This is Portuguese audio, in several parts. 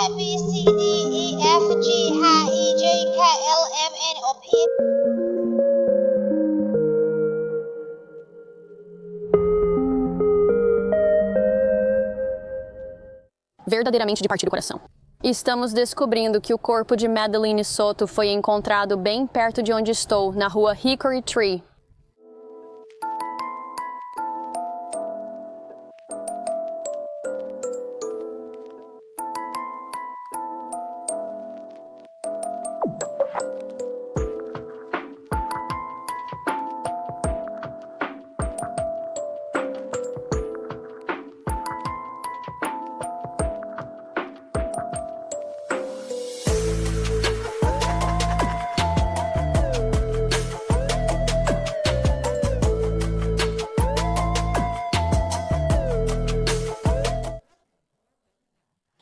A, B, C, D, E, F, G, H, I, J, K, L, M, N, O, P. Verdadeiramente de partir do coração. Estamos descobrindo que o corpo de Madeleine Soto foi encontrado bem perto de onde estou, na rua Hickory Tree.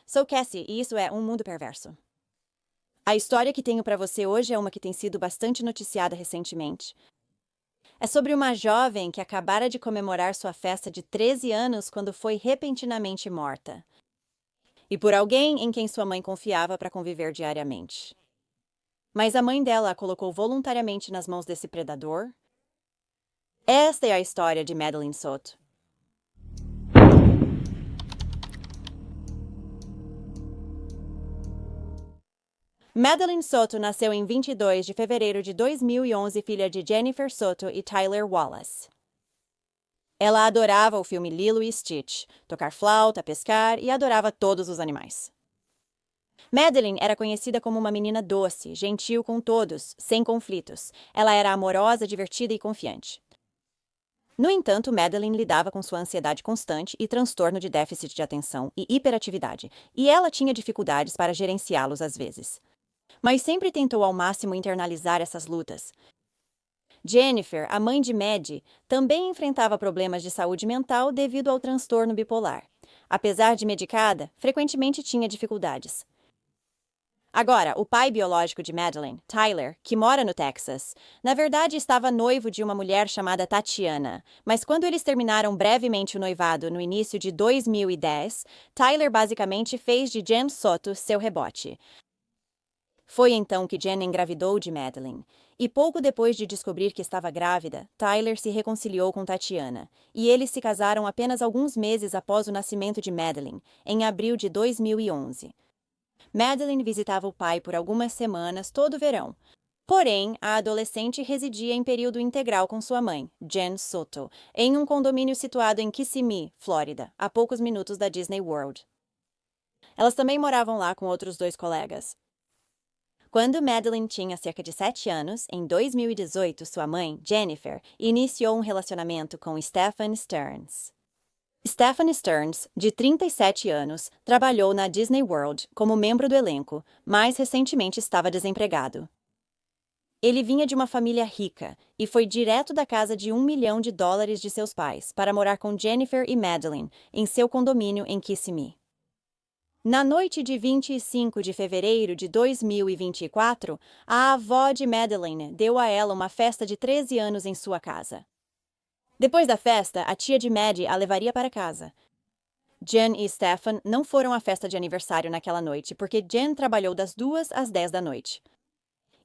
Sou Cassie e isso é Um Mundo Perverso. A história que tenho para você hoje é uma que tem sido bastante noticiada recentemente. É sobre uma jovem que acabara de comemorar sua festa de 13 anos quando foi repentinamente morta. E por alguém em quem sua mãe confiava para conviver diariamente. Mas a mãe dela a colocou voluntariamente nas mãos desse predador? Esta é a história de Madeleine Soto. Madeleine Soto nasceu em 22 de fevereiro de 2011, filha de Jennifer Soto e Tyler Wallace. Ela adorava o filme Lilo e Stitch, tocar flauta, pescar e adorava todos os animais. Madeleine era conhecida como uma menina doce, gentil com todos, sem conflitos. Ela era amorosa, divertida e confiante. No entanto, Madeleine lidava com sua ansiedade constante e transtorno de déficit de atenção e hiperatividade, e ela tinha dificuldades para gerenciá-los às vezes. Mas sempre tentou ao máximo internalizar essas lutas. Jennifer, a mãe de Maddie, também enfrentava problemas de saúde mental devido ao transtorno bipolar. Apesar de medicada, frequentemente tinha dificuldades. Agora, o pai biológico de Madeleine, Tyler, que mora no Texas, na verdade estava noivo de uma mulher chamada Tatiana, mas quando eles terminaram brevemente o noivado no início de 2010, Tyler basicamente fez de Jen Soto seu rebote. Foi então que Jen engravidou de Madeleine, e pouco depois de descobrir que estava grávida, Tyler se reconciliou com Tatiana, e eles se casaram apenas alguns meses após o nascimento de Madeleine, em abril de 2011. Madeleine visitava o pai por algumas semanas todo o verão. Porém, a adolescente residia em período integral com sua mãe, Jen Soto, em um condomínio situado em Kissimmee, Flórida, a poucos minutos da Disney World. Elas também moravam lá com outros 2 colegas. Quando Madeleine tinha cerca de 7 anos, em 2018, sua mãe, Jennifer, iniciou um relacionamento com Stephen Stearns. Stephen Stearns, de 37 anos, trabalhou na Disney World como membro do elenco, mas recentemente estava desempregado. Ele vinha de uma família rica e foi direto da casa de $1 milhão de seus pais para morar com Jennifer e Madeleine em seu condomínio em Kissimmee. Na noite de 25 de fevereiro de 2024, a avó de Madeleine deu a ela uma festa de 13 anos em sua casa. Depois da festa, a tia de Maddie a levaria para casa. Jen e Stephen não foram à festa de aniversário naquela noite porque Jen trabalhou das 2 às 10 da noite.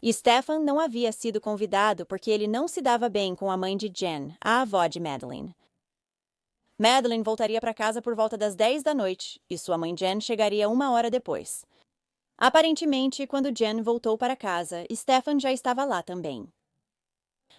E Stephen não havia sido convidado porque ele não se dava bem com a mãe de Jen, a avó de Madeleine. Madeleine voltaria para casa por volta das 10 da noite e sua mãe Jen chegaria 1 hora depois. Aparentemente, quando Jen voltou para casa, Stephen já estava lá também.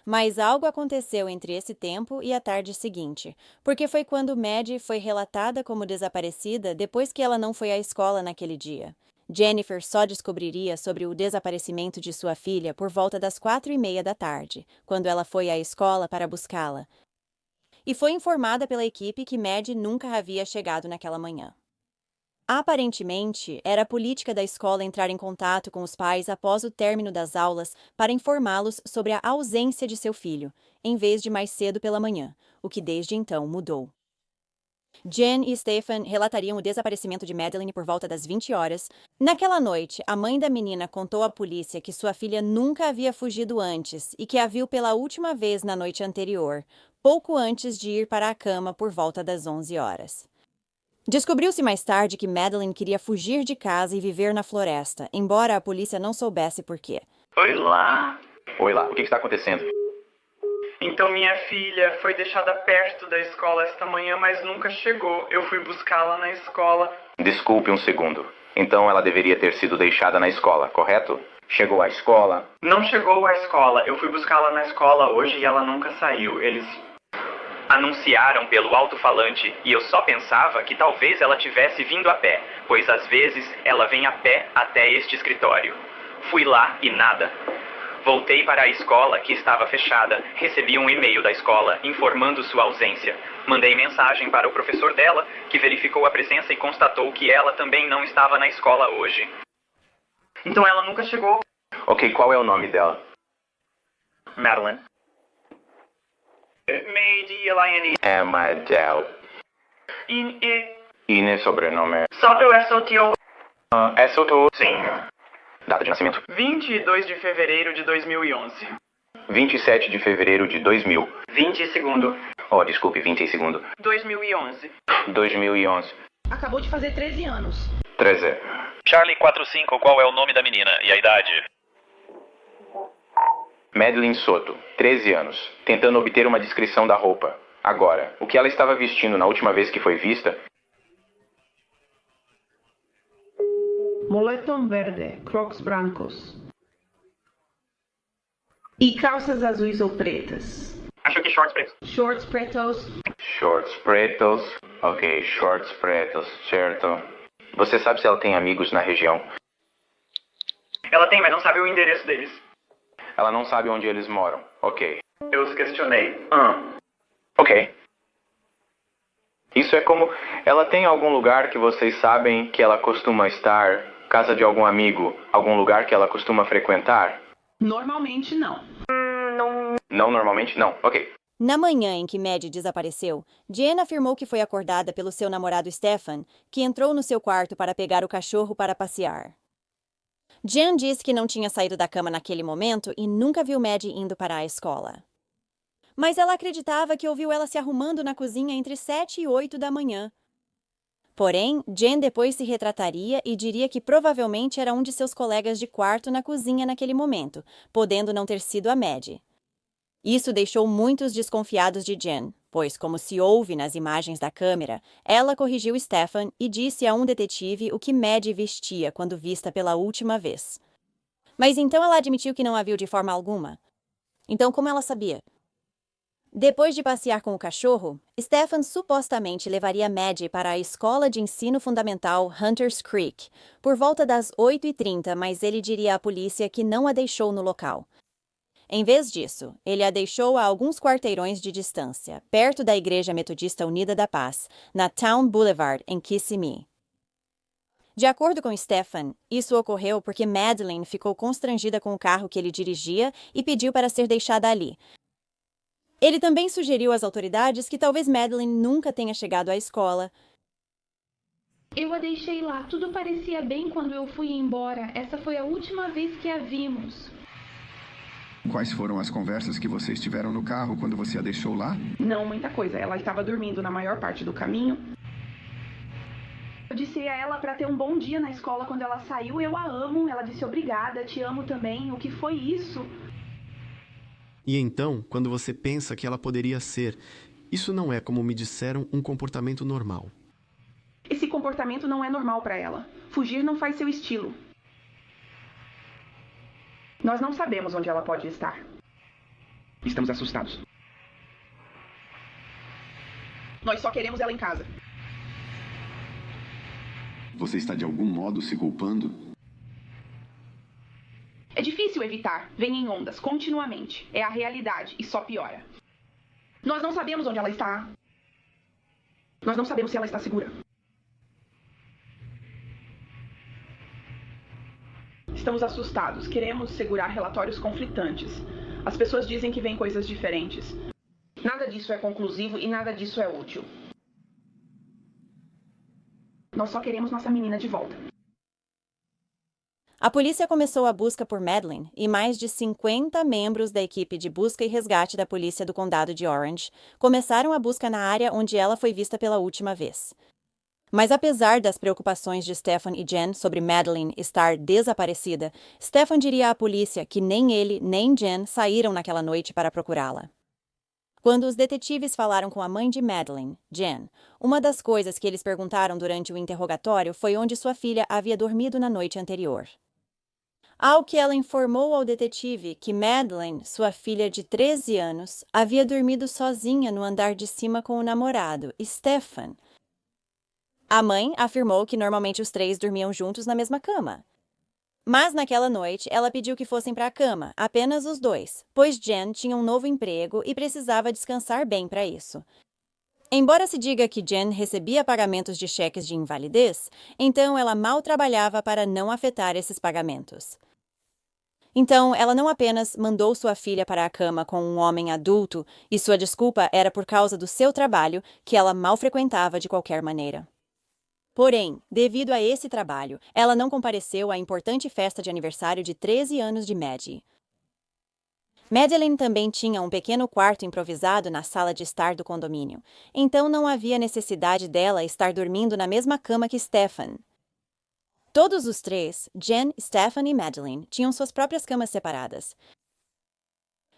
Mas algo aconteceu entre esse tempo e a tarde seguinte, porque foi quando Maddie foi relatada como desaparecida depois que ela não foi à escola naquele dia. Jennifer só descobriria sobre o desaparecimento de sua filha por volta das 4:30 da tarde, quando ela foi à escola para buscá-la. E foi informada pela equipe que Maddie nunca havia chegado naquela manhã. Aparentemente, era política da escola entrar em contato com os pais após o término das aulas para informá-los sobre a ausência de seu filho, em vez de mais cedo pela manhã, o que desde então mudou. Jen e Stephen relatariam o desaparecimento de Madeleine por volta das 20 horas. Naquela noite, a mãe da menina contou à polícia que sua filha nunca havia fugido antes e que a viu pela última vez na noite anterior, pouco antes de ir para a cama por volta das 11 horas. Descobriu-se mais tarde que Madeleine queria fugir de casa e viver na floresta, embora a polícia não soubesse por quê. Oi lá. Oi lá, o que está acontecendo? Então minha filha foi deixada perto da escola esta manhã, mas nunca chegou. Eu fui buscá-la na escola. Desculpe um segundo. Então ela deveria ter sido deixada na escola, correto? Chegou à escola? Não chegou à escola. Eu fui buscá-la na escola hoje e ela nunca saiu. Eles anunciaram pelo alto-falante e eu só pensava que talvez ela tivesse vindo a pé, pois às vezes ela vem a pé até este escritório. Fui lá e nada. Voltei para a escola, que estava fechada. Recebi um e-mail da escola informando sua ausência. Mandei mensagem para o professor dela, que verificou a presença e constatou que ela também não estava na escola hoje. Então ela nunca chegou. Ok, qual é o nome dela? Madeleine. Madeleine. É Madel. E sobrenome? Soto é Sotio. É Soto. Sim. Data de nascimento? 22 de fevereiro de 2011. 27 de fevereiro de 2000. 22º. Oh, desculpe, 20 segundo. 2011. 2011. Acabou de fazer 13 anos. 13. Charlie 45, qual é o nome da menina e a idade? Madeleine Soto, 13 anos, tentando obter uma descrição da roupa. Agora, o que ela estava vestindo na última vez que foi vista? Moletom verde, crocs brancos. E calças azuis ou pretas. Acho que shorts pretos. Shorts pretos. Shorts pretos. Ok, shorts pretos, certo. Você sabe se ela tem amigos na região? Ela tem, mas não sabe o endereço deles. Ela não sabe onde eles moram. Ok. Eu os questionei. Ok. Isso é como... Ela tem algum lugar que vocês sabem que ela costuma estar? Casa de algum amigo? Algum lugar que ela costuma frequentar? Normalmente não. Não, normalmente não. Ok. Na manhã em que Maddie desapareceu, Jen afirmou que foi acordada pelo seu namorado Stefan, que entrou no seu quarto para pegar o cachorro para passear. Jen disse que não tinha saído da cama naquele momento e nunca viu Maddie indo para a escola. Mas ela acreditava que ouviu ela se arrumando na cozinha entre 7 e 8 da manhã. Porém, Jen depois se retrataria e diria que provavelmente era um de seus colegas de quarto na cozinha naquele momento, podendo não ter sido a Maddie. Isso deixou muitos desconfiados de Jen, pois, como se ouve nas imagens da câmera, ela corrigiu Stefan e disse a um detetive o que Maddie vestia quando vista pela última vez. Mas então ela admitiu que não a viu de forma alguma. Então, como ela sabia? Depois de passear com o cachorro, Stefan supostamente levaria Maddie para a escola de ensino fundamental Hunters Creek, por volta das 8h30, mas ele diria à polícia que não a deixou no local. Em vez disso, ele a deixou a alguns quarteirões de distância, perto da Igreja Metodista Unida da Paz, na Town Boulevard, em Kissimmee. De acordo com Stefan, isso ocorreu porque Madeleine ficou constrangida com o carro que ele dirigia e pediu para ser deixada ali. Ele também sugeriu às autoridades que talvez Madeleine nunca tenha chegado à escola. Eu a deixei lá. Tudo parecia bem quando eu fui embora. Essa foi a última vez que a vimos. Quais foram as conversas que vocês tiveram no carro quando você a deixou lá? Não muita coisa. Ela estava dormindo na maior parte do caminho. Eu disse a ela para ter um bom dia na escola quando ela saiu. Eu a amo. Ela disse obrigada, te amo também. O que foi isso? E então, quando você pensa que ela poderia ser, isso não é, como me disseram, um comportamento normal. Esse comportamento não é normal para ela. Fugir não faz seu estilo. Nós não sabemos onde ela pode estar. Estamos assustados. Nós só queremos ela em casa. Você está de algum modo se culpando? É difícil evitar. Vem em ondas, continuamente. É a realidade e só piora. Nós não sabemos onde ela está. Nós não sabemos se ela está segura. Estamos assustados. Queremos segurar relatórios conflitantes. As pessoas dizem que veem coisas diferentes. Nada disso é conclusivo e nada disso é útil. Nós só queremos nossa menina de volta. A polícia começou a busca por Madeleine e mais de 50 membros da equipe de busca e resgate da polícia do condado de Orange começaram a busca na área onde ela foi vista pela última vez. Mas apesar das preocupações de Stefan e Jen sobre Madeleine estar desaparecida, Stefan diria à polícia que nem ele nem Jen saíram naquela noite para procurá-la. Quando os detetives falaram com a mãe de Madeleine, Jen, uma das coisas que eles perguntaram durante o interrogatório foi onde sua filha havia dormido na noite anterior. Ao que ela informou ao detetive que Madeleine, sua filha de 13 anos, havia dormido sozinha no andar de cima com o namorado, Stefan. A mãe afirmou que normalmente os três dormiam juntos na mesma cama. Mas naquela noite, ela pediu que fossem para a cama, apenas os dois, pois Jen tinha um novo emprego e precisava descansar bem para isso. Embora se diga que Jen recebia pagamentos de cheques de invalidez, então ela mal trabalhava para não afetar esses pagamentos. Então, ela não apenas mandou sua filha para a cama com um homem adulto, e sua desculpa era por causa do seu trabalho, que ela mal frequentava de qualquer maneira. Porém, devido a esse trabalho, ela não compareceu à importante festa de aniversário de 13 anos de Maddie. Madeleine também tinha um pequeno quarto improvisado na sala de estar do condomínio, então não havia necessidade dela estar dormindo na mesma cama que Stefan. Todos os três, Jen, Stefan e Madeleine, tinham suas próprias camas separadas.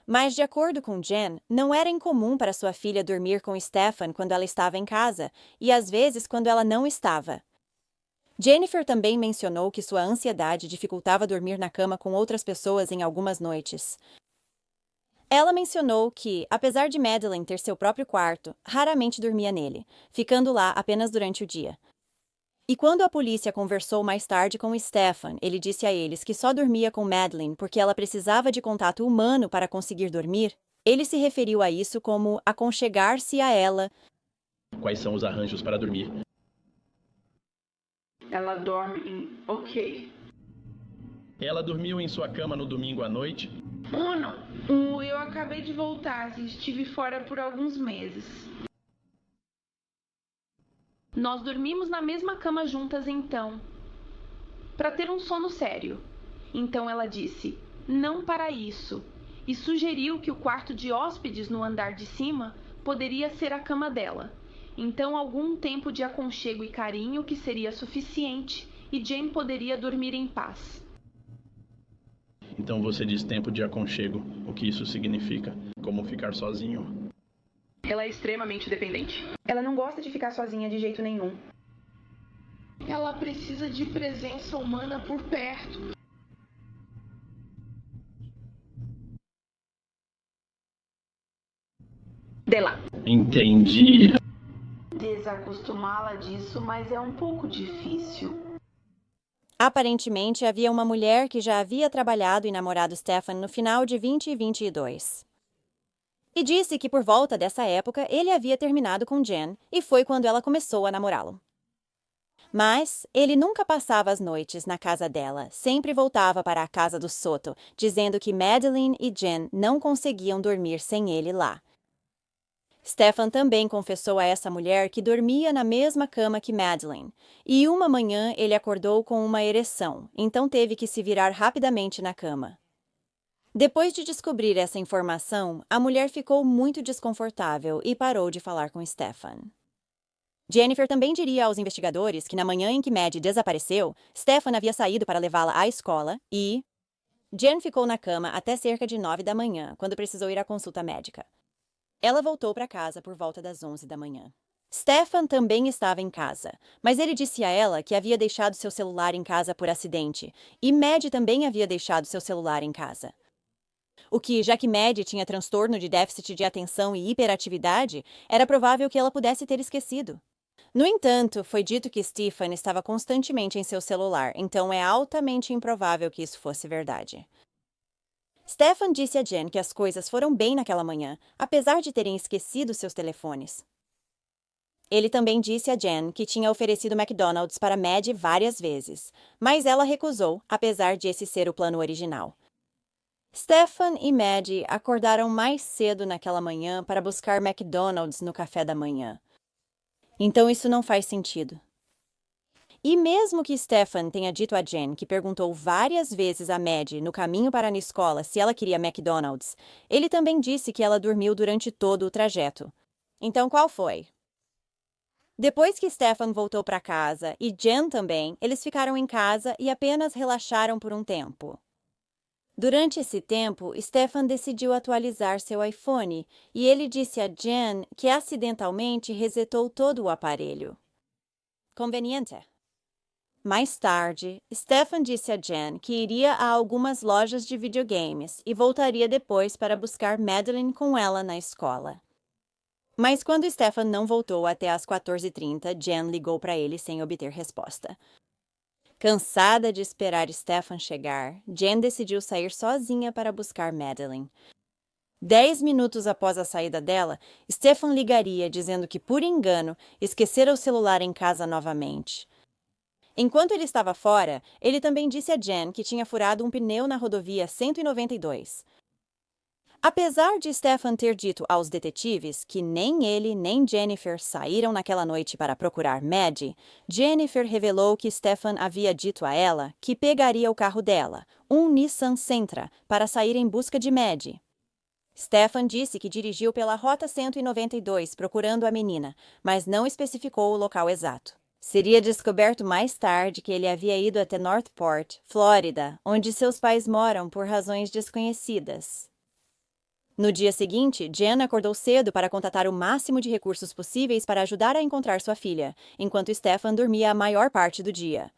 Mas, de acordo com Jen, não era incomum para sua filha dormir com Stefan quando ela estava em casa, e às vezes quando ela não estava. Jennifer também mencionou que sua ansiedade dificultava dormir na cama com outras pessoas em algumas noites. Ela mencionou que, apesar de Madeleine ter seu próprio quarto, raramente dormia nele, ficando lá apenas durante o dia. E quando a polícia conversou mais tarde com Stefan, ele disse a eles que só dormia com Madeleine porque ela precisava de contato humano para conseguir dormir. Ele se referiu a isso como aconchegar-se a ela. Quais são os arranjos para dormir? Ela dorme ok. Ela dormiu em sua cama no domingo à noite? Não. Eu acabei de voltar e estive fora por alguns meses. Nós dormimos na mesma cama juntas então, para ter um sono sério. Então ela disse, não para isso, e sugeriu que o quarto de hóspedes no andar de cima poderia ser a cama dela. Então algum tempo de aconchego e carinho que seria suficiente, e Jane poderia dormir em paz. Então você diz tempo de aconchego. O que isso significa? Como ficar sozinho? Ela é extremamente dependente. Ela não gosta de ficar sozinha de jeito nenhum. Ela precisa de presença humana por perto. Dela. Entendi. Desacostumá-la disso, mas é um pouco difícil. Aparentemente, havia uma mulher que já havia trabalhado e namorado Stefan no final de 2022. E disse que por volta dessa época ele havia terminado com Jen e foi quando ela começou a namorá-lo. Mas ele nunca passava as noites na casa dela, sempre voltava para a casa do Soto, dizendo que Madeleine e Jen não conseguiam dormir sem ele lá. Stefan também confessou a essa mulher que dormia na mesma cama que Madeleine, e uma manhã ele acordou com uma ereção, então teve que se virar rapidamente na cama. Depois de descobrir essa informação, a mulher ficou muito desconfortável e parou de falar com Stefan. Jennifer também diria aos investigadores que na manhã em que Maddie desapareceu, Stefan havia saído para levá-la à escola e... Jen ficou na cama até cerca de 9 da manhã, quando precisou ir à consulta médica. Ela voltou para casa por volta das 11 da manhã. Stefan também estava em casa, mas ele disse a ela que havia deixado seu celular em casa por acidente, e Maddie também havia deixado seu celular em casa. O que, já que Maddie tinha transtorno de déficit de atenção e hiperatividade, era provável que ela pudesse ter esquecido. No entanto, foi dito que Stefan estava constantemente em seu celular, então é altamente improvável que isso fosse verdade. Stefan disse a Jen que as coisas foram bem naquela manhã, apesar de terem esquecido seus telefones. Ele também disse a Jen que tinha oferecido McDonald's para Maddie várias vezes, mas ela recusou, apesar de esse ser o plano original. Stefan e Maddie acordaram mais cedo naquela manhã para buscar McDonald's no café da manhã. Então isso não faz sentido. E mesmo que Stefan tenha dito a Jen que perguntou várias vezes a Maddie no caminho para a escola se ela queria McDonald's, ele também disse que ela dormiu durante todo o trajeto. Então qual foi? Depois que Stefan voltou para casa e Jen também, eles ficaram em casa e apenas relaxaram por um tempo. Durante esse tempo, Stefan decidiu atualizar seu iPhone e ele disse a Jen que acidentalmente resetou todo o aparelho. Conveniente. Mais tarde, Stefan disse a Jen que iria a algumas lojas de videogames e voltaria depois para buscar Madeline com ela na escola. Mas quando Stefan não voltou até às 14h30, Jen ligou para ele sem obter resposta. Cansada de esperar Stefan chegar, Jen decidiu sair sozinha para buscar Madeline. 10 minutos após a saída dela, Stefan ligaria dizendo que, por engano, esquecera o celular em casa novamente. Enquanto ele estava fora, ele também disse a Jen que tinha furado um pneu na rodovia 192. Apesar de Stefan ter dito aos detetives que nem ele nem Jennifer saíram naquela noite para procurar Maddie, Jennifer revelou que Stefan havia dito a ela que pegaria o carro dela, um Nissan Sentra, para sair em busca de Maddie. Stefan disse que dirigiu pela Rota 192 procurando a menina, mas não especificou o local exato. Seria descoberto mais tarde que ele havia ido até Northport, Flórida, onde seus pais moram por razões desconhecidas. No dia seguinte, Jen acordou cedo para contatar o máximo de recursos possíveis para ajudar a encontrar sua filha, enquanto Stefan dormia a maior parte do dia.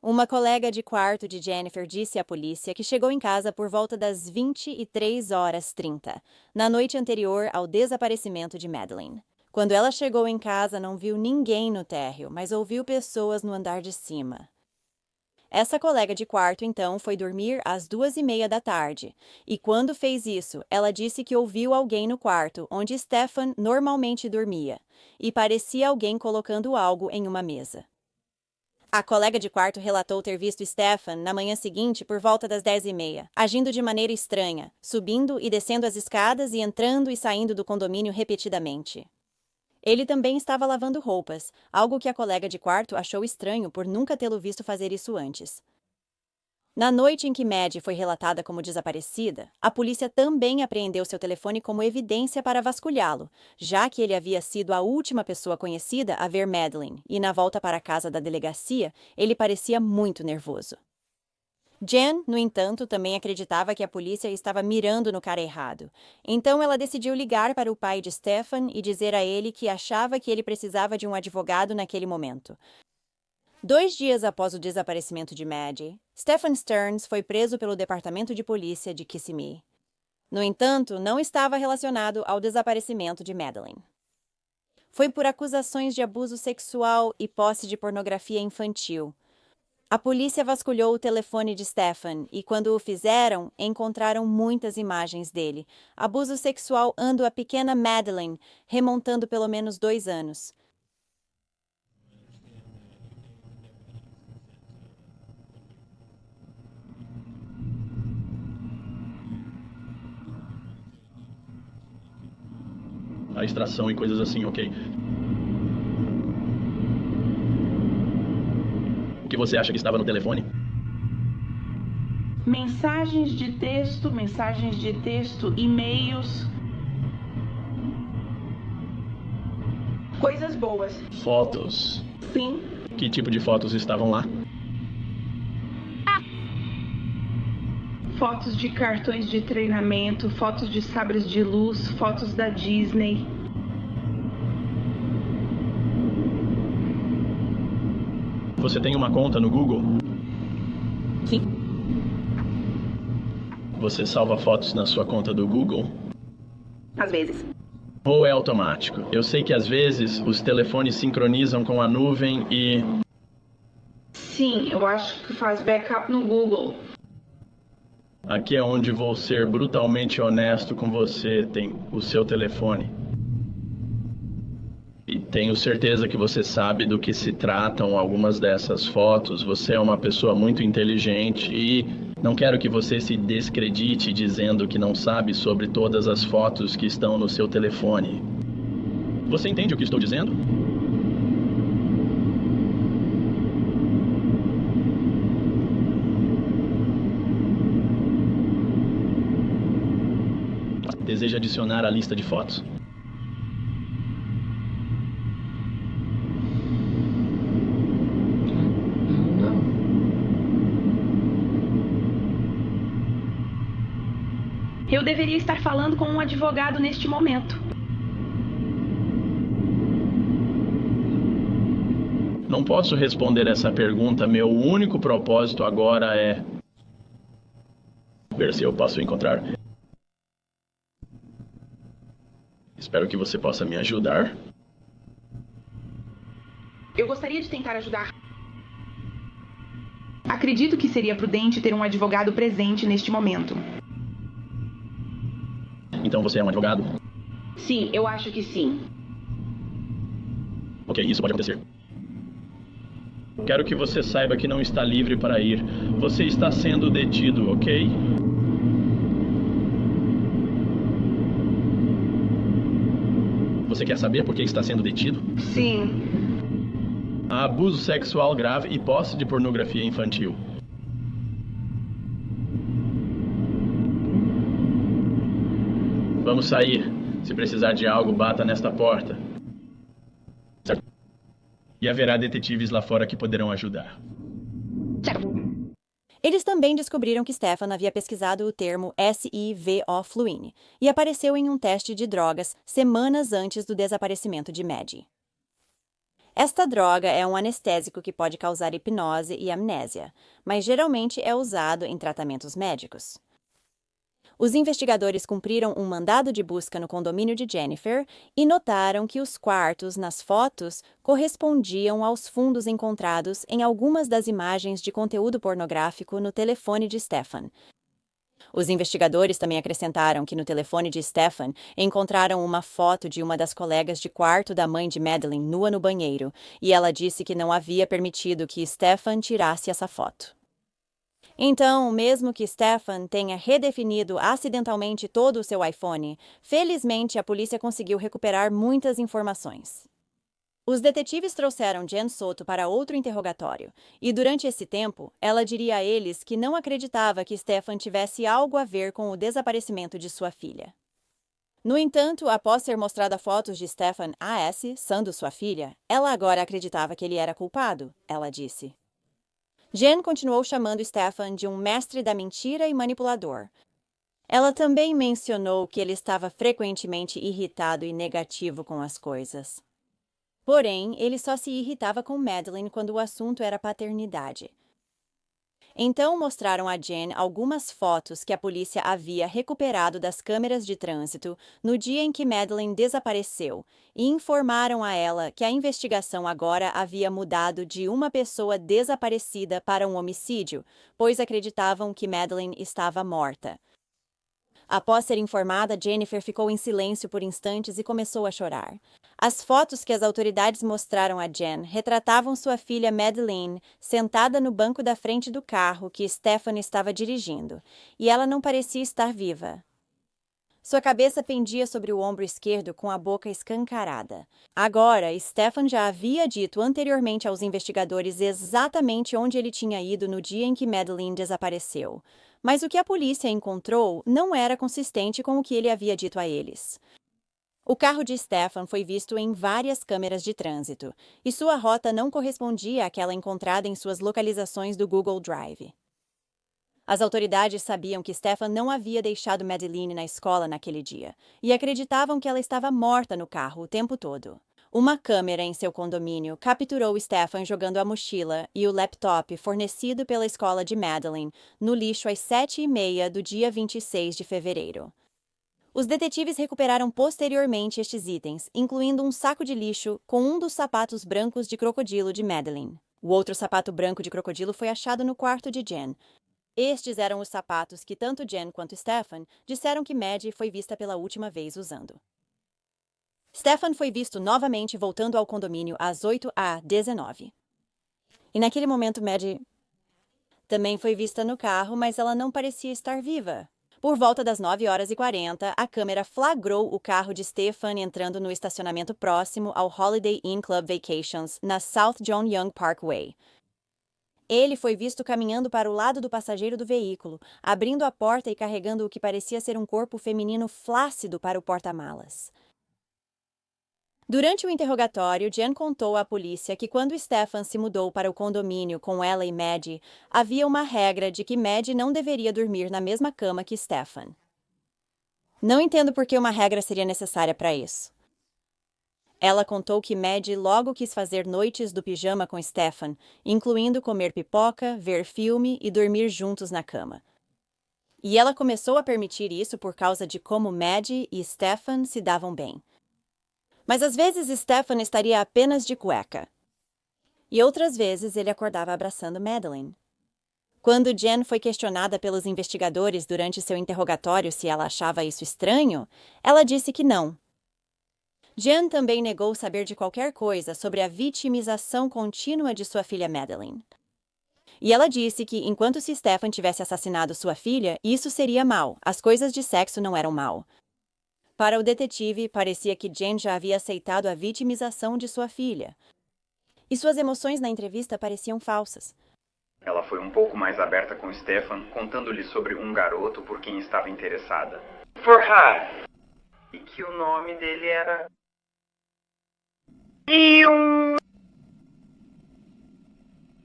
Uma colega de quarto de Jennifer disse à polícia que chegou em casa por volta das 23h30, na noite anterior ao desaparecimento de Madeline. Quando ela chegou em casa, não viu ninguém no térreo, mas ouviu pessoas no andar de cima. Essa colega de quarto, então, foi dormir às 2h30 e quando fez isso, ela disse que ouviu alguém no quarto onde Stefan normalmente dormia, e parecia alguém colocando algo em uma mesa. A colega de quarto relatou ter visto Stefan na manhã seguinte por volta das 10h30, agindo de maneira estranha, subindo e descendo as escadas e entrando e saindo do condomínio repetidamente. Ele também estava lavando roupas, algo que a colega de quarto achou estranho por nunca tê-lo visto fazer isso antes. Na noite em que Maddie foi relatada como desaparecida, a polícia também apreendeu seu telefone como evidência para vasculhá-lo, já que ele havia sido a última pessoa conhecida a ver Madeline, e na volta para a casa da delegacia, ele parecia muito nervoso. Jen, no entanto, também acreditava que a polícia estava mirando no cara errado. Então ela decidiu ligar para o pai de Stefan e dizer a ele que achava que ele precisava de um advogado naquele momento. 2 dias após o desaparecimento de Maddie, Stefan Stearns foi preso pelo Departamento de Polícia de Kissimmee. No entanto, não estava relacionado ao desaparecimento de Madeline. Foi por acusações de abuso sexual e posse de pornografia infantil. A polícia vasculhou o telefone de Stefan e, quando o fizeram, encontraram muitas imagens dele. Abuso sexual ando a pequena Madeline, remontando pelo menos 2 anos. A extração e coisas assim, ok. O que você acha que estava no telefone? Mensagens de texto, e-mails. Coisas boas. Fotos. Sim. Que tipo de fotos estavam lá? Fotos de cartões de treinamento, fotos de sabres de luz, fotos da Disney. Você tem uma conta no Google? Sim. Você salva fotos na sua conta do Google? Às vezes. Ou é automático? Eu sei que às vezes os telefones sincronizam com a nuvem e... Sim, eu acho que faz backup no Google. Aqui é onde vou ser brutalmente honesto com você. Tem o seu telefone. E tenho certeza que você sabe do que se tratam algumas dessas fotos. Você é uma pessoa muito inteligente e não quero que você se descredite dizendo que não sabe sobre todas as fotos que estão no seu telefone. Você entende o que estou dizendo? Deseja adicionar a lista de fotos? Eu deveria estar falando com um advogado neste momento. Não posso responder essa pergunta. Meu único propósito agora é ver se eu posso encontrar. Espero que você possa me ajudar. Eu gostaria de tentar ajudar. Acredito que seria prudente ter um advogado presente neste momento. Então você é um advogado? Sim, eu acho que sim. Ok, isso pode acontecer. Quero que você saiba que não está livre para ir. Você está sendo detido, ok? Você quer saber por que está sendo detido? Sim. Abuso sexual grave e posse de pornografia infantil. Vamos sair. Se precisar de algo, bata nesta porta. Certo? E haverá detetives lá fora que poderão ajudar. Eles também descobriram que Stefan havia pesquisado o termo SIVO-fluine e apareceu em um teste de drogas semanas antes do desaparecimento de Maddie. Esta droga é um anestésico que pode causar hipnose e amnésia, mas geralmente é usado em tratamentos médicos. Os investigadores cumpriram um mandado de busca no condomínio de Jennifer e notaram que os quartos nas fotos correspondiam aos fundos encontrados em algumas das imagens de conteúdo pornográfico no telefone de Stefan. Os investigadores também acrescentaram que no telefone de Stefan encontraram uma foto de uma das colegas de quarto da mãe de Madeleine nua no banheiro, e ela disse que não havia permitido que Stefan tirasse essa foto. Então, mesmo que Stefan tenha redefinido acidentalmente todo o seu iPhone, felizmente a polícia conseguiu recuperar muitas informações. Os detetives trouxeram Jen Soto para outro interrogatório, e durante esse tempo, ela diria a eles que não acreditava que Stefan tivesse algo a ver com o desaparecimento de sua filha. No entanto, após ser mostrada fotos de Stefan A.S., sendo sua filha, ela agora acreditava que ele era culpado, ela disse. Jen continuou chamando Stefan de um mestre da mentira e manipulador. Ela também mencionou que ele estava frequentemente irritado e negativo com as coisas. Porém, ele só se irritava com Madeleine quando o assunto era paternidade. Então mostraram a Jen algumas fotos que a polícia havia recuperado das câmeras de trânsito no dia em que Madeleine desapareceu e informaram a ela que a investigação agora havia mudado de uma pessoa desaparecida para um homicídio, pois acreditavam que Madeleine estava morta. Após ser informada, Jennifer ficou em silêncio por instantes e começou a chorar. As fotos que as autoridades mostraram a Jen retratavam sua filha Madeleine sentada no banco da frente do carro que Stefan estava dirigindo, e ela não parecia estar viva. Sua cabeça pendia sobre o ombro esquerdo com a boca escancarada. Agora, Stefan já havia dito anteriormente aos investigadores exatamente onde ele tinha ido no dia em que Madeleine desapareceu. Mas o que a polícia encontrou não era consistente com o que ele havia dito a eles. O carro de Stefan foi visto em várias câmeras de trânsito, e sua rota não correspondia àquela encontrada em suas localizações do Google Drive. As autoridades sabiam que Stefan não havia deixado Madeleine na escola naquele dia, e acreditavam que ela estava morta no carro o tempo todo. Uma câmera em seu condomínio capturou Stefan jogando a mochila e o laptop fornecido pela escola de Madeleine no lixo às 7h30 do dia 26 de fevereiro. Os detetives recuperaram posteriormente estes itens, incluindo um saco de lixo com um dos sapatos brancos de crocodilo de Madeleine. O outro sapato branco de crocodilo foi achado no quarto de Jen. Estes eram os sapatos que tanto Jen quanto Stefan disseram que Maddie foi vista pela última vez usando. Stefan foi visto novamente voltando ao condomínio às 8h19. E naquele momento, Maddie também foi vista no carro, mas ela não parecia estar viva. Por volta das 9h40, a câmera flagrou o carro de Stefan entrando no estacionamento próximo ao Holiday Inn Club Vacations, na South John Young Parkway. Ele foi visto caminhando para o lado do passageiro do veículo, abrindo a porta e carregando o que parecia ser um corpo feminino flácido para o porta-malas. Durante o interrogatório, Jen contou à polícia que quando Stefan se mudou para o condomínio com ela e Maddie, havia uma regra de que Maddie não deveria dormir na mesma cama que Stefan. Não entendo por que uma regra seria necessária para isso. Ela contou que Maddie logo quis fazer noites do pijama com Stefan, incluindo comer pipoca, ver filme e dormir juntos na cama. E ela começou a permitir isso por causa de como Maddie e Stefan se davam bem. Mas às vezes Stefan estaria apenas de cueca. E outras vezes ele acordava abraçando Madeleine. Quando Jen foi questionada pelos investigadores durante seu interrogatório se ela achava isso estranho, ela disse que não. Jen também negou saber de qualquer coisa sobre a vitimização contínua de sua filha Madeleine. E ela disse que, enquanto se Stefan tivesse assassinado sua filha, isso seria mal, as coisas de sexo não eram mal. Para o detetive, parecia que Jen já havia aceitado a vitimização de sua filha. E suas emoções na entrevista pareciam falsas. Ela foi um pouco mais aberta com Stefan, contando-lhe sobre um garoto por quem estava interessada. Farhad. E que o nome dele era...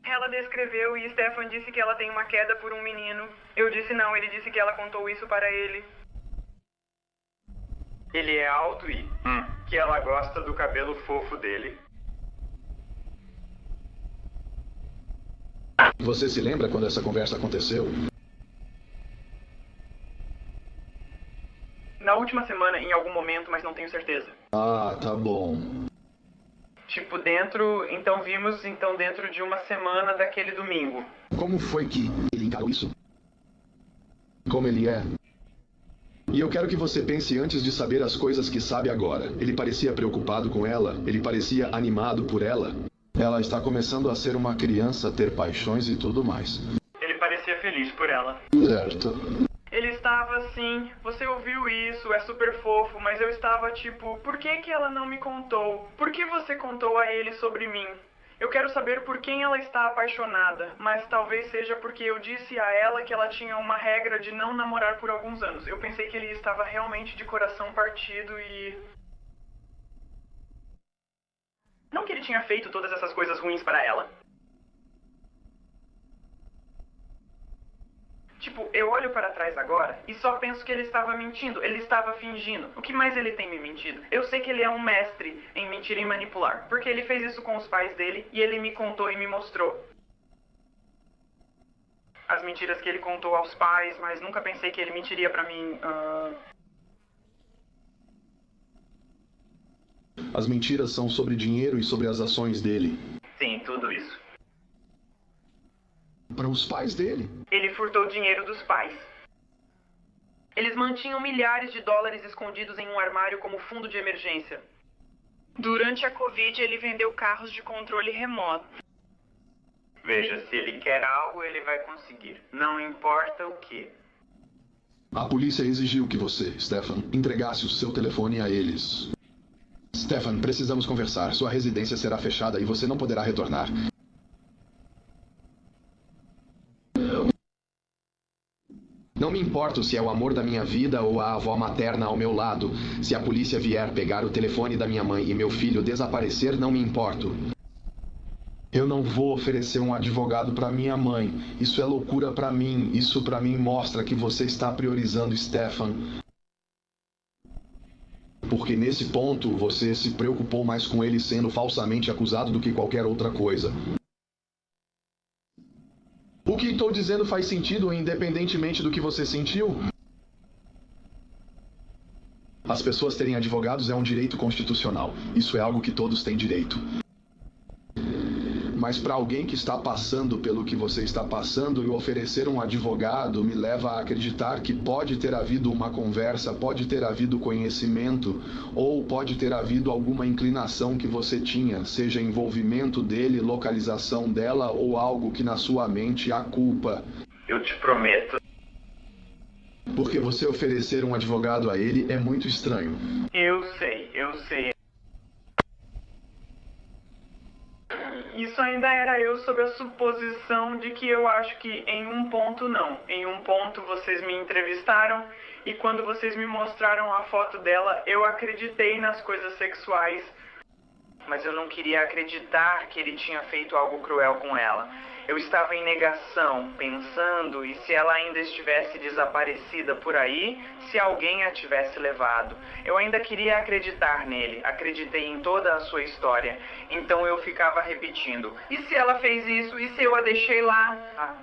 Ela descreveu e Stefan disse que ela tem uma queda por um menino. Eu disse não, ele disse que ela contou isso para ele. Ele é alto e... que ela gosta do cabelo fofo dele. Você se lembra quando essa conversa aconteceu? Na última semana, em algum momento, mas não tenho certeza. Ah, tá bom. Tipo, dentro de uma semana daquele domingo. Como foi que ele encarou isso? Como ele é? E eu quero que você pense antes de saber as coisas que sabe agora. Ele parecia preocupado com ela? Ele parecia animado por ela? Ela está começando a ser uma criança, ter paixões e tudo mais. Ele parecia feliz por ela. Certo. Ele estava assim, você ouviu isso, é super fofo, mas eu estava tipo, por que ela não me contou? Por que você contou a ele sobre mim? Eu quero saber por quem ela está apaixonada, mas talvez seja porque eu disse a ela que ela tinha uma regra de não namorar por alguns anos. Eu pensei que ele estava realmente de coração partido e... Não que ele tinha feito todas essas coisas ruins para ela. Tipo, eu olho para trás agora e só penso que ele estava mentindo, ele estava fingindo. O que mais ele tem me mentido? Eu sei que ele é um mestre em mentir e manipular, porque ele fez isso com os pais dele e ele me contou e me mostrou. As mentiras que ele contou aos pais, mas nunca pensei que ele mentiria pra mim. As mentiras são sobre dinheiro e sobre as ações dele. Sim, tudo isso. Para os pais dele. Ele furtou dinheiro dos pais. Eles mantinham milhares de dólares escondidos em um armário como fundo de emergência. Durante a Covid, ele vendeu carros de controle remoto. Veja, se ele quer algo, ele vai conseguir. Não importa o que. A polícia exigiu que você, Stefan, entregasse o seu telefone a eles. Stefan, precisamos conversar. Sua residência será fechada e você não poderá retornar. Não me importo se é o amor da minha vida ou a avó materna ao meu lado. Se a polícia vier pegar o telefone da minha mãe e meu filho desaparecer, não me importo. Eu não vou oferecer um advogado para minha mãe. Isso é loucura para mim. Isso para mim mostra que você está priorizando Stefan. Porque nesse ponto você se preocupou mais com ele sendo falsamente acusado do que qualquer outra coisa. O que estou dizendo faz sentido independentemente do que você sentiu? As pessoas terem advogados é um direito constitucional. Isso é algo que todos têm direito. Mas para alguém que está passando pelo que você está passando e oferecer um advogado me leva a acreditar que pode ter havido uma conversa, pode ter havido conhecimento ou pode ter havido alguma inclinação que você tinha, seja envolvimento dele, localização dela ou algo que na sua mente há culpa. Eu te prometo. Porque você oferecer um advogado a ele é muito estranho. Eu sei. Isso ainda era eu sob a suposição de que eu acho que em um ponto não. Em um ponto vocês me entrevistaram e quando vocês me mostraram a foto dela, eu acreditei nas coisas sexuais. Mas eu não queria acreditar que ele tinha feito algo cruel com ela. Eu estava em negação, pensando e se ela ainda estivesse desaparecida por aí, se alguém a tivesse levado. Eu ainda queria acreditar nele, acreditei em toda a sua história. Então eu ficava repetindo, e se ela fez isso? E se eu a deixei lá?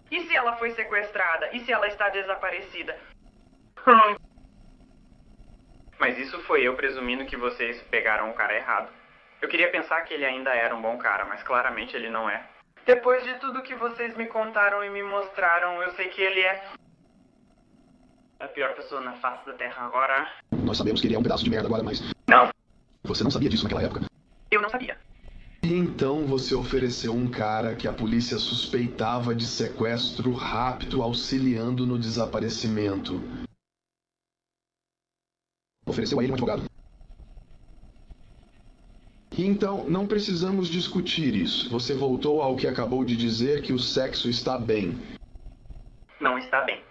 E se ela foi sequestrada? E se ela está desaparecida? Mas isso foi eu presumindo que vocês pegaram o cara errado. Eu queria pensar que ele ainda era um bom cara, mas claramente ele não é. Depois de tudo que vocês me contaram e me mostraram, eu sei que ele é a pior pessoa na face da Terra agora. Nós sabemos que ele é um pedaço de merda agora, mas... Não. Você não sabia disso naquela época? Eu não sabia. Então você ofereceu um cara que a polícia suspeitava de sequestro rápido, auxiliando no desaparecimento. Ofereceu a ele um advogado. E então, não precisamos discutir isso. Você voltou ao que acabou de dizer, que o sexo está bem. Não está bem.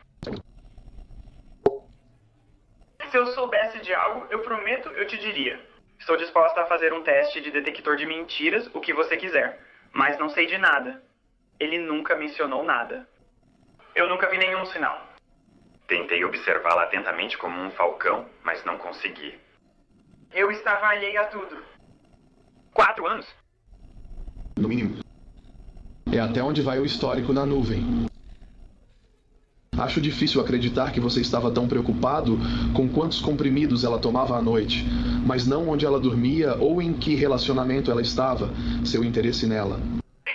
Se eu soubesse de algo, eu prometo, eu te diria. Estou disposta a fazer um teste de detector de mentiras, o que você quiser. Mas não sei de nada. Ele nunca mencionou nada. Eu nunca vi nenhum sinal. Tentei observá-la atentamente como um falcão, mas não consegui. Eu estava alheia a tudo. 4 anos? No mínimo. É até onde vai o histórico na nuvem. Acho difícil acreditar que você estava tão preocupado com quantos comprimidos ela tomava à noite, mas não onde ela dormia ou em que relacionamento ela estava, seu interesse nela.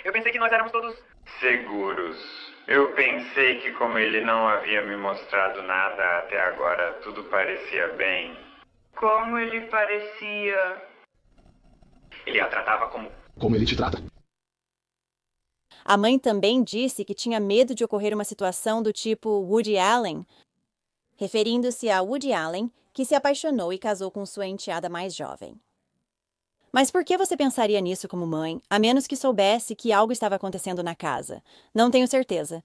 Eu pensei que nós éramos todos seguros. Eu pensei que como ele não havia me mostrado nada até agora, tudo parecia bem. Como ele parecia... Ele a tratava como ele te trata. A mãe também disse que tinha medo de ocorrer uma situação do tipo Woody Allen, referindo-se a Woody Allen, que se apaixonou e casou com sua enteada mais jovem. Mas por que você pensaria nisso como mãe, a menos que soubesse que algo estava acontecendo na casa? Não tenho certeza.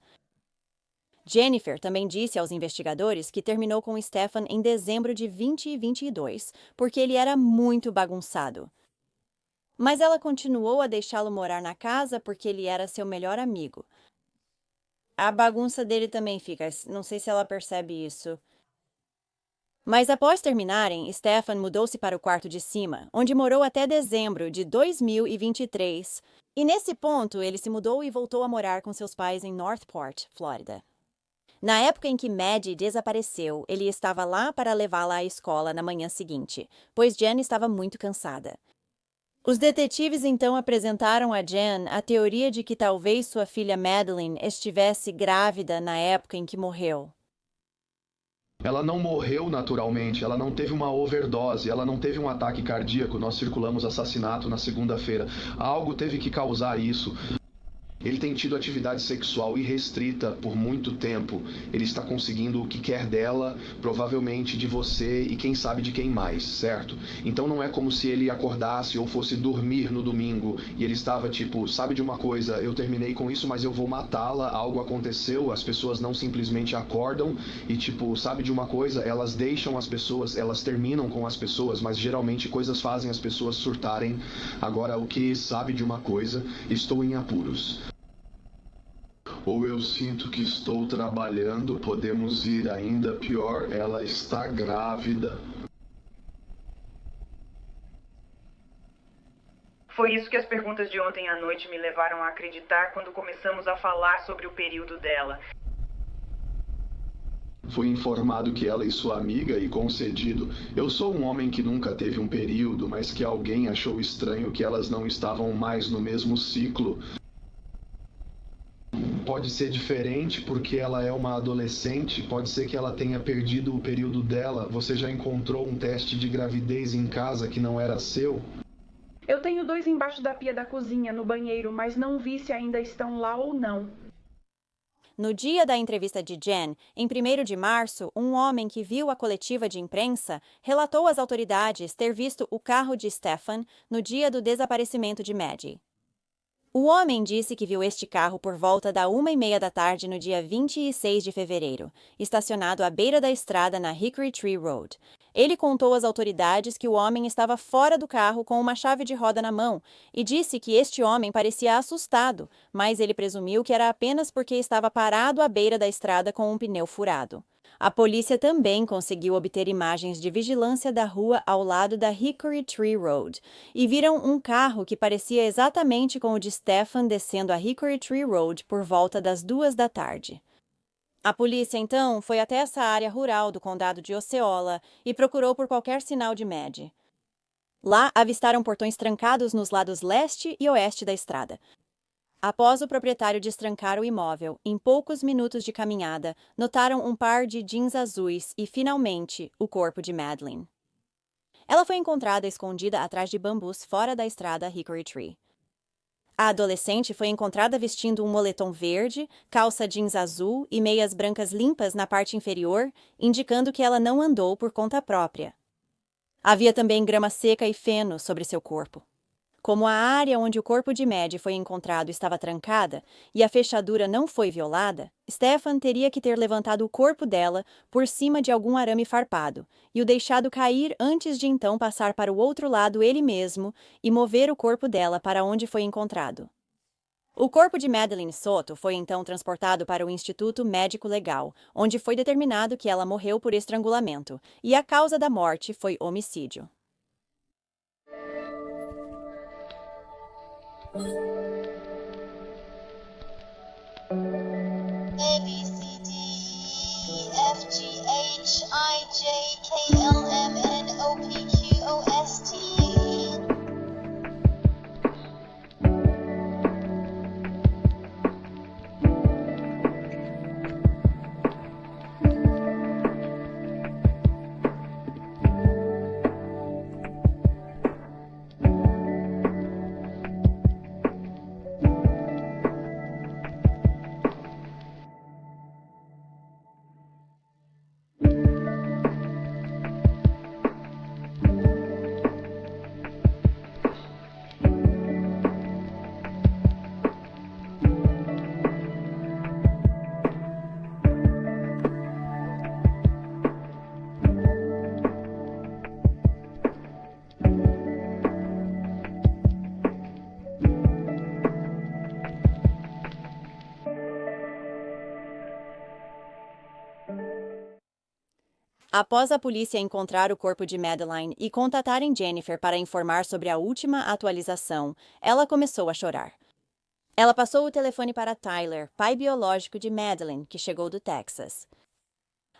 Jennifer também disse aos investigadores que terminou com Stefan em dezembro de 2022, porque ele era muito bagunçado. Mas ela continuou a deixá-lo morar na casa porque ele era seu melhor amigo. A bagunça dele também fica, não sei se ela percebe isso. Mas após terminarem, Stefan mudou-se para o quarto de cima, onde morou até dezembro de 2023. E nesse ponto, ele se mudou e voltou a morar com seus pais em Northport, Flórida. Na época em que Maddie desapareceu, ele estava lá para levá-la à escola na manhã seguinte, pois Jen estava muito cansada. Os detetives então apresentaram a Jen a teoria de que talvez sua filha Madeleine estivesse grávida na época em que morreu. Ela não morreu naturalmente, ela não teve uma overdose, ela não teve um ataque cardíaco. Nós circulamos assassinato na segunda-feira. Algo teve que causar isso. Ele tem tido atividade sexual irrestrita por muito tempo. Ele está conseguindo o que quer dela, provavelmente de você e quem sabe de quem mais, certo? Então não é como se ele acordasse ou fosse dormir no domingo e ele estava tipo, sabe de uma coisa, eu terminei com isso, mas eu vou matá-la, algo aconteceu, as pessoas não simplesmente acordam e tipo, sabe de uma coisa, elas deixam as pessoas, elas terminam com as pessoas, mas geralmente coisas fazem as pessoas surtarem. Agora, o que sabe de uma coisa, estou em apuros. Ou eu sinto que estou trabalhando, podemos ir ainda pior, ela está grávida. Foi isso que as perguntas de ontem à noite me levaram a acreditar quando começamos a falar sobre o período dela. Fui informado que ela e sua amiga e concedido. Eu sou um homem que nunca teve um período, mas que alguém achou estranho que elas não estavam mais no mesmo ciclo. Pode ser diferente porque ela é uma adolescente, pode ser que ela tenha perdido o período dela. Você já encontrou um teste de gravidez em casa que não era seu? Eu tenho 2 embaixo da pia da cozinha, no banheiro, mas não vi se ainda estão lá ou não. No dia da entrevista de Jen, em 1º de março, um homem que viu a coletiva de imprensa relatou às autoridades ter visto o carro de Stefan no dia do desaparecimento de Maddie. O homem disse que viu este carro por volta da 1h30 da tarde no dia 26 de fevereiro, estacionado à beira da estrada na Hickory Tree Road. Ele contou às autoridades que o homem estava fora do carro com uma chave de roda na mão e disse que este homem parecia assustado, mas ele presumiu que era apenas porque estava parado à beira da estrada com um pneu furado. A polícia também conseguiu obter imagens de vigilância da rua ao lado da Hickory Tree Road e viram um carro que parecia exatamente com o de Stefan descendo a Hickory Tree Road por volta das 2 da tarde. A polícia, então, foi até essa área rural do condado de Osceola e procurou por qualquer sinal de Maddie. Lá, avistaram portões trancados nos lados leste e oeste da estrada. Após o proprietário destrancar o imóvel, em poucos minutos de caminhada, notaram um par de jeans azuis e, finalmente, o corpo de Madeleine. Ela foi encontrada escondida atrás de bambus fora da estrada Hickory Tree. A adolescente foi encontrada vestindo um moletom verde, calça jeans azul e meias brancas limpas na parte inferior, indicando que ela não andou por conta própria. Havia também grama seca e feno sobre seu corpo. Como a área onde o corpo de Maddie foi encontrado estava trancada e a fechadura não foi violada, Stefan teria que ter levantado o corpo dela por cima de algum arame farpado e o deixado cair antes de então passar para o outro lado ele mesmo e mover o corpo dela para onde foi encontrado. O corpo de Madeleine Soto foi então transportado para o Instituto Médico Legal, onde foi determinado que ela morreu por estrangulamento, e a causa da morte foi homicídio. A, B, C, D, E, F, G, H, I, J, K, L, M, N, O, P, Q, O, S, T, U. Após a polícia encontrar o corpo de Madeleine e contatarem Jennifer para informar sobre a última atualização, ela começou a chorar. Ela passou o telefone para Tyler, pai biológico de Madeleine, que chegou do Texas.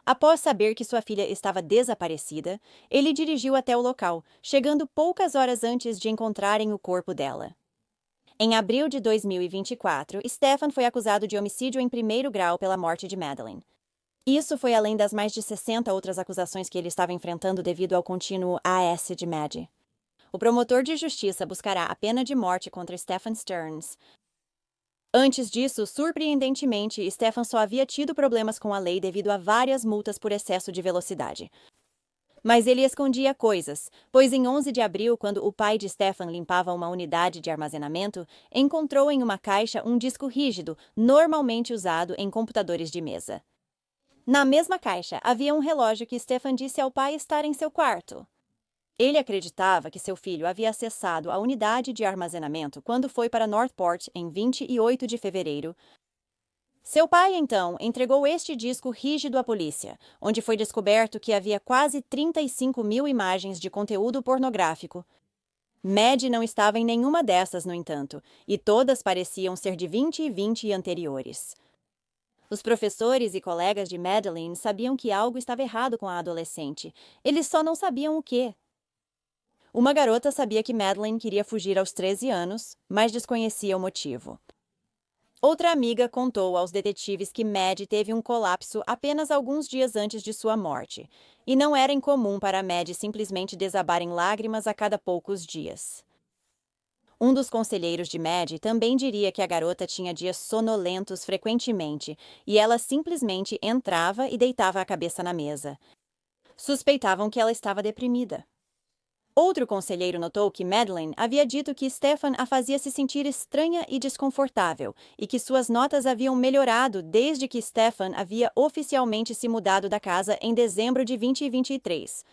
Após saber que sua filha estava desaparecida, ele dirigiu até o local, chegando poucas horas antes de encontrarem o corpo dela. Em abril de 2024, Stefan foi acusado de homicídio em primeiro grau pela morte de Madeleine. Isso foi além das mais de 60 outras acusações que ele estava enfrentando devido ao contínuo AS de Maddie. O promotor de justiça buscará a pena de morte contra Stefan Stearns. Antes disso, surpreendentemente, Stefan só havia tido problemas com a lei devido a várias multas por excesso de velocidade. Mas ele escondia coisas, pois em 11 de abril, quando o pai de Stefan limpava uma unidade de armazenamento, encontrou em uma caixa um disco rígido, normalmente usado em computadores de mesa. Na mesma caixa, havia um relógio que Stefan disse ao pai estar em seu quarto. Ele acreditava que seu filho havia acessado a unidade de armazenamento quando foi para Northport em 28 de fevereiro. Seu pai, então, entregou este disco rígido à polícia, onde foi descoberto que havia quase 35 mil imagens de conteúdo pornográfico. Maddie não estava em nenhuma dessas, no entanto, e todas pareciam ser de 2020 e anteriores. Os professores e colegas de Madeleine sabiam que algo estava errado com a adolescente. Eles só não sabiam o quê. Uma garota sabia que Madeleine queria fugir aos 13 anos, mas desconhecia o motivo. Outra amiga contou aos detetives que Maddie teve um colapso apenas alguns dias antes de sua morte, e não era incomum para Maddie simplesmente desabar em lágrimas a cada poucos dias. Um dos conselheiros de Maddie também diria que a garota tinha dias sonolentos frequentemente e ela simplesmente entrava e deitava a cabeça na mesa. Suspeitavam que ela estava deprimida. Outro conselheiro notou que Madeleine havia dito que Stefan a fazia se sentir estranha e desconfortável e que suas notas haviam melhorado desde que Stefan havia oficialmente se mudado da casa em dezembro de 2023.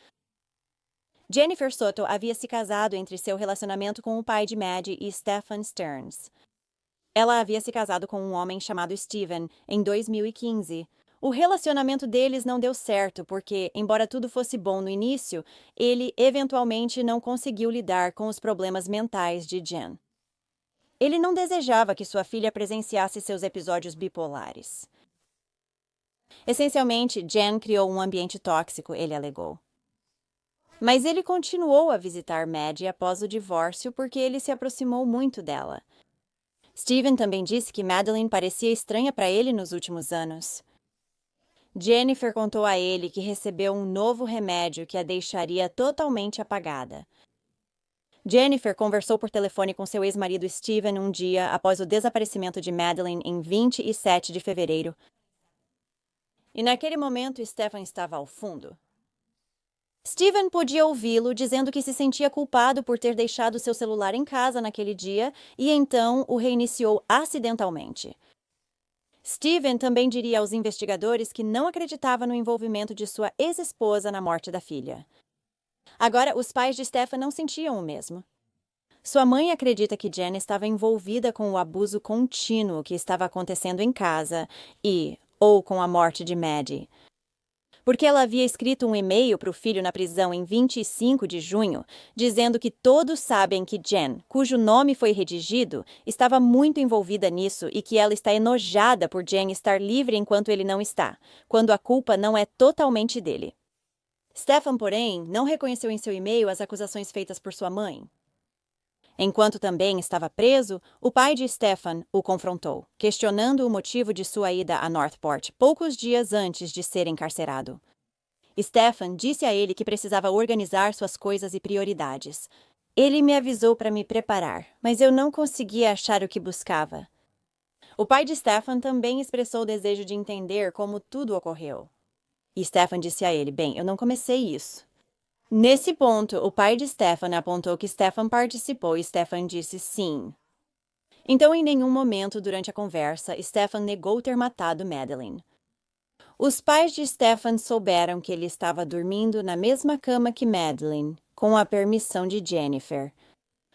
Jennifer Soto havia se casado entre seu relacionamento com o pai de Maddie e Stephen Stearns. Ela havia se casado com um homem chamado Steven em 2015. O relacionamento deles não deu certo porque, embora tudo fosse bom no início, ele eventualmente não conseguiu lidar com os problemas mentais de Jen. Ele não desejava que sua filha presenciasse seus episódios bipolares. Essencialmente, Jen criou um ambiente tóxico, ele alegou. Mas ele continuou a visitar Maddie após o divórcio porque ele se aproximou muito dela. Steven também disse que Madeleine parecia estranha para ele nos últimos anos. Jennifer contou a ele que recebeu um novo remédio que a deixaria totalmente apagada. Jennifer conversou por telefone com seu ex-marido Steven um dia após o desaparecimento de Madeleine em 27 de fevereiro. E naquele momento, Stephen estava ao fundo. Steven podia ouvi-lo dizendo que se sentia culpado por ter deixado seu celular em casa naquele dia e então o reiniciou acidentalmente. Steven também diria aos investigadores que não acreditava no envolvimento de sua ex-esposa na morte da filha. Agora, os pais de Stephen não sentiam o mesmo. Sua mãe acredita que Jen estava envolvida com o abuso contínuo que estava acontecendo em casa ou com a morte de Maddie. Porque ela havia escrito um e-mail para o filho na prisão em 25 de junho, dizendo que todos sabem que Jen, cujo nome foi redigido, estava muito envolvida nisso e que ela está enojada por Jen estar livre enquanto ele não está, quando a culpa não é totalmente dele. Stephen, porém, não reconheceu em seu e-mail as acusações feitas por sua mãe. Enquanto também estava preso, o pai de Stephen o confrontou, questionando o motivo de sua ida a Northport poucos dias antes de ser encarcerado. Stephen disse a ele que precisava organizar suas coisas e prioridades. Ele me avisou para me preparar, mas eu não conseguia achar o que buscava. O pai de Stephen também expressou o desejo de entender como tudo ocorreu. E Stephen disse a ele, bem, eu não comecei isso. Nesse ponto, o pai de Stephen apontou que Stephen participou e Stephen disse sim. Então, em nenhum momento durante a conversa, Stephen negou ter matado Madeleine. Os pais de Stephen souberam que ele estava dormindo na mesma cama que Madeleine, com a permissão de Jennifer.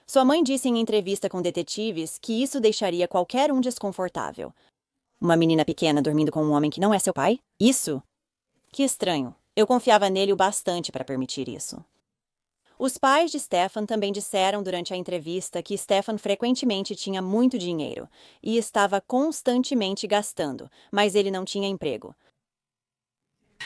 Sua mãe disse em entrevista com detetives que isso deixaria qualquer um desconfortável. Uma menina pequena dormindo com um homem que não é seu pai? Isso? Que estranho. Eu confiava nele o bastante para permitir isso. Os pais de Stephen também disseram durante a entrevista que Stephen frequentemente tinha muito dinheiro e estava constantemente gastando, mas ele não tinha emprego.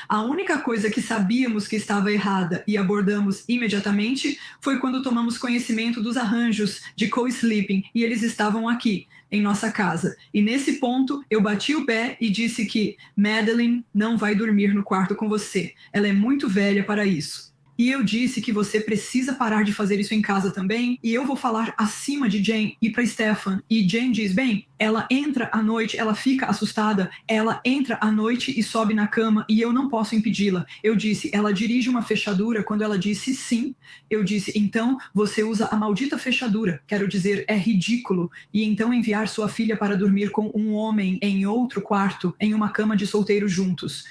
A única coisa que sabíamos que estava errada e abordamos imediatamente foi quando tomamos conhecimento dos arranjos de co-sleeping e eles estavam aqui, em nossa casa. E nesse ponto, eu bati o pé e disse que Madeleine não vai dormir no quarto com você. Ela é muito velha para isso. E eu disse que você precisa parar de fazer isso em casa também, e eu vou falar acima de Jen e para Stephen. E Jen diz, bem, ela entra à noite, ela fica assustada, ela entra à noite e sobe na cama e eu não posso impedi-la. Eu disse, ela dirige uma fechadura. Quando ela disse sim, eu disse, então você usa a maldita fechadura. Quero dizer, é ridículo. E então enviar sua filha para dormir com um homem em outro quarto, em uma cama de solteiro juntos.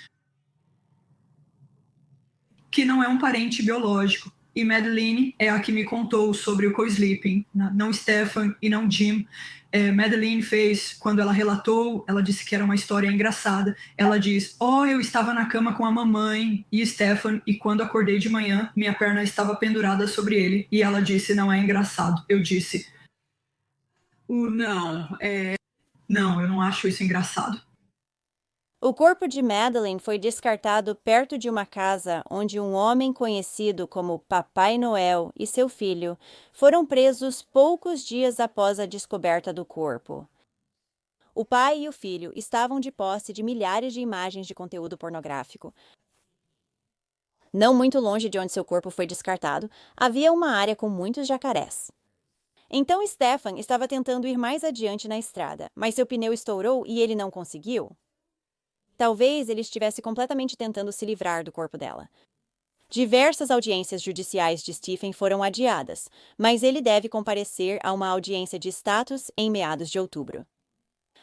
Que não é um parente biológico. E Madeleine é a que me contou sobre o co-sleeping, não Stephen e não Jim. Madeleine fez, quando ela relatou, ela disse que era uma história engraçada. Ela diz, eu estava na cama com a mamãe e Stephen, e quando acordei de manhã, minha perna estava pendurada sobre ele. E ela disse, não é engraçado. Eu disse, não, eu não acho isso engraçado. O corpo de Madeleine foi descartado perto de uma casa onde um homem conhecido como Papai Noel e seu filho foram presos poucos dias após a descoberta do corpo. O pai e o filho estavam de posse de milhares de imagens de conteúdo pornográfico. Não muito longe de onde seu corpo foi descartado, havia uma área com muitos jacarés. Então Stephen estava tentando ir mais adiante na estrada, mas seu pneu estourou e ele não conseguiu. Talvez ele estivesse completamente tentando se livrar do corpo dela. Diversas audiências judiciais de Stephen foram adiadas, mas ele deve comparecer a uma audiência de status em meados de outubro.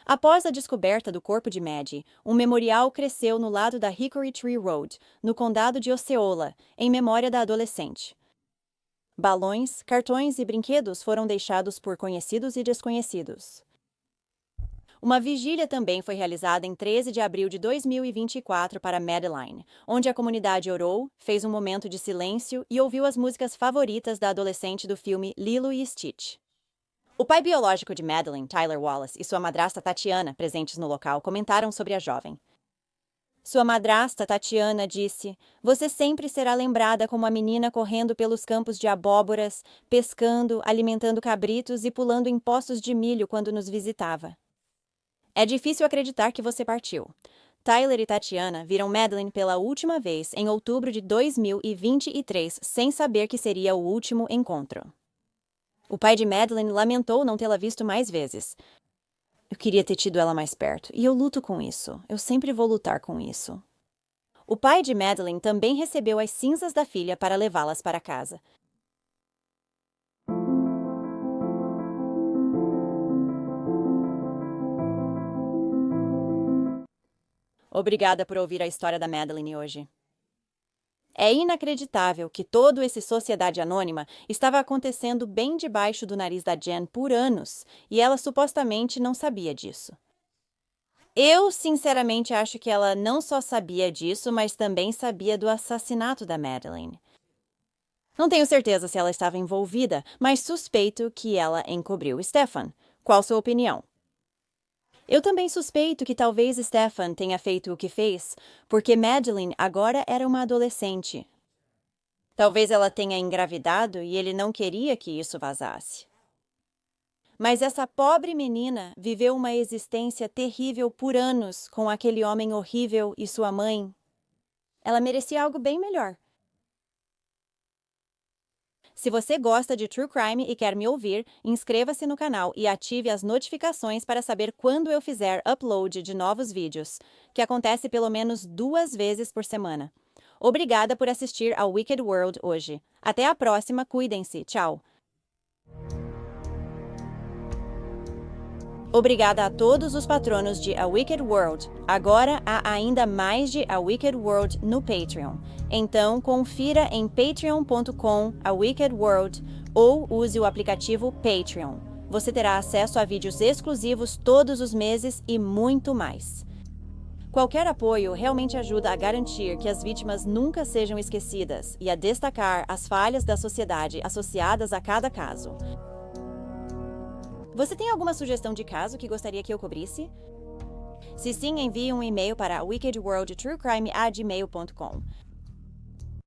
Após a descoberta do corpo de Maddie, um memorial cresceu no lado da Hickory Tree Road, no condado de Osceola, em memória da adolescente. Balões, cartões e brinquedos foram deixados por conhecidos e desconhecidos. Uma vigília também foi realizada em 13 de abril de 2024 para Madeline, onde a comunidade orou, fez um momento de silêncio e ouviu as músicas favoritas da adolescente do filme Lilo e Stitch. O pai biológico de Madeline, Tyler Wallace, e sua madrasta Tatiana, presentes no local, comentaram sobre a jovem. Sua madrasta, Tatiana, disse: "Você sempre será lembrada como a menina correndo pelos campos de abóboras, pescando, alimentando cabritos e pulando em poços de milho quando nos visitava. É difícil acreditar que você partiu." Tyler e Tatiana viram Madeline pela última vez em outubro de 2023, sem saber que seria o último encontro. O pai de Madeline lamentou não tê-la visto mais vezes. "Eu queria ter tido ela mais perto, e eu luto com isso. Eu sempre vou lutar com isso." O pai de Madeline também recebeu as cinzas da filha para levá-las para casa. Obrigada por ouvir a história da Madeline hoje. É inacreditável que todo esse Sociedade Anônima estava acontecendo bem debaixo do nariz da Jen por anos, e ela supostamente não sabia disso. Eu, sinceramente, acho que ela não só sabia disso, mas também sabia do assassinato da Madeline. Não tenho certeza se ela estava envolvida, mas suspeito que ela encobriu Stefan. Qual sua opinião? Eu também suspeito que talvez Stefan tenha feito o que fez, porque Madeline agora era uma adolescente. Talvez ela tenha engravidado e ele não queria que isso vazasse. Mas essa pobre menina viveu uma existência terrível por anos com aquele homem horrível e sua mãe. Ela merecia algo bem melhor. Se você gosta de True Crime e quer me ouvir, inscreva-se no canal e ative as notificações para saber quando eu fizer upload de novos vídeos, que acontece pelo menos 2 vezes por semana. Obrigada por assistir ao Wicked World hoje. Até a próxima, cuidem-se, tchau! Obrigada a todos os patronos de A Wicked World. Agora há ainda mais de A Wicked World no Patreon. Então, confira em patreon.com/awickedworld ou use o aplicativo Patreon. Você terá acesso a vídeos exclusivos todos os meses e muito mais. Qualquer apoio realmente ajuda a garantir que as vítimas nunca sejam esquecidas e a destacar as falhas da sociedade associadas a cada caso. Você tem alguma sugestão de caso que gostaria que eu cobrisse? Se sim, envie um e-mail para wickedworldtruecrime@gmail.com.